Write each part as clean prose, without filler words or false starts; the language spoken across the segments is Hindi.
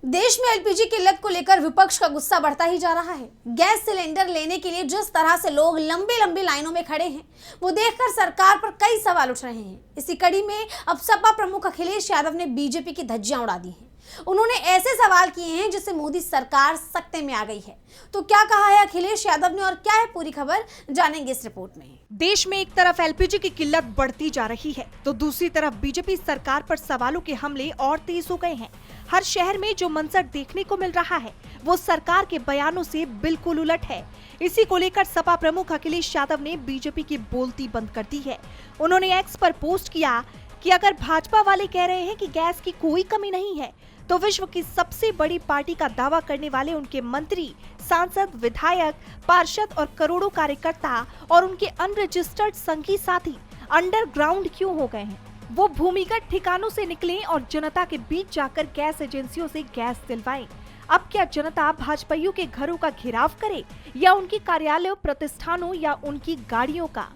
देश में एलपीजी किल्लत को लेकर विपक्ष का गुस्सा बढ़ता ही जा रहा है। गैस सिलेंडर लेने के लिए जिस तरह से लोग लंबी लंबी लाइनों में खड़े हैं, वो देखकर सरकार पर कई सवाल उठ रहे हैं। इसी कड़ी में अब सपा प्रमुख अखिलेश यादव ने बीजेपी की धज्जियां उड़ा दी हैं। उन्होंने ऐसे सवाल किए हैं जिससे मोदी सरकार सकते में आ गई है। तो क्या कहा है अखिलेश यादव ने और क्या है पूरी खबर, जानेंगे इस रिपोर्ट में। देश में एक तरफ एलपीजी की किल्लत बढ़ती जा रही है तो दूसरी तरफ बीजेपी सरकार पर सवालों के हमले और तेज हो गए हैं। हर शहर में जो मंजर देखने को मिल रहा है वो सरकार के बयानों से बिल्कुल उलट है। इसी को लेकर सपा प्रमुख अखिलेश यादव ने बीजेपी की बोलती बंद कर दी है। उन्होंने एक्स पर पोस्ट किया कि अगर भाजपा वाले कह रहे हैं कि गैस की कोई कमी नहीं है तो विश्व की सबसे बड़ी पार्टी का दावा करने वाले उनके मंत्री, सांसद, विधायक, पार्षद और करोड़ों कार्यकर्ता और उनके अनरजिस्टर्ड संगी साथी अंडरग्राउंड क्यों हो गए हैं। वो भूमिगत ठिकानों से निकलें और जनता के बीच जाकर गैस एजेंसियों से गैस दिलवाएं। अब क्या जनता भाजपाइयों के घरों का घेराव करे या उनके कार्यालयों, प्रतिष्ठानों या उनकी गाड़ियों का?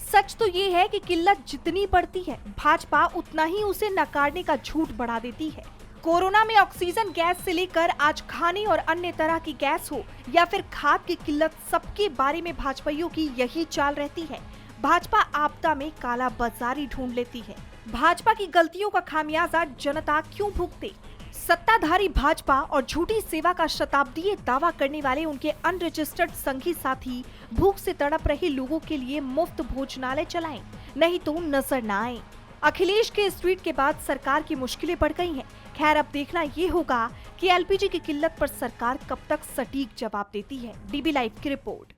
सच तो ये है कि किल्लत जितनी बढ़ती है भाजपा उतना ही उसे नकारने का झूठ बढ़ा देती है। कोरोना में ऑक्सीजन गैस से लेकर आज खाने और अन्य तरह की गैस हो या फिर खाद की किल्लत, सबके बारे में भाजपाइयों की यही चाल रहती है। भाजपा आपदा में काला बाजारी ढूंढ लेती है। भाजपा की गलतियों का खामियाजा जनता क्यों भुगते? सत्ताधारी भाजपा और झूठी सेवा का शताब्दीय दावा करने वाले उनके अनरजिस्टर्ड संगी साथी भूख से तड़प रहे लोगों के लिए मुफ्त भोजनालय चलाएं, नहीं तो नजर न आए। अखिलेश के इस ट्वीट के बाद सरकार की मुश्किलें बढ़ गई हैं। खैर, अब देखना ये होगा कि एलपीजी की किल्लत पर सरकार कब तक सटीक जवाब देती है। डीबी लाइव की रिपोर्ट।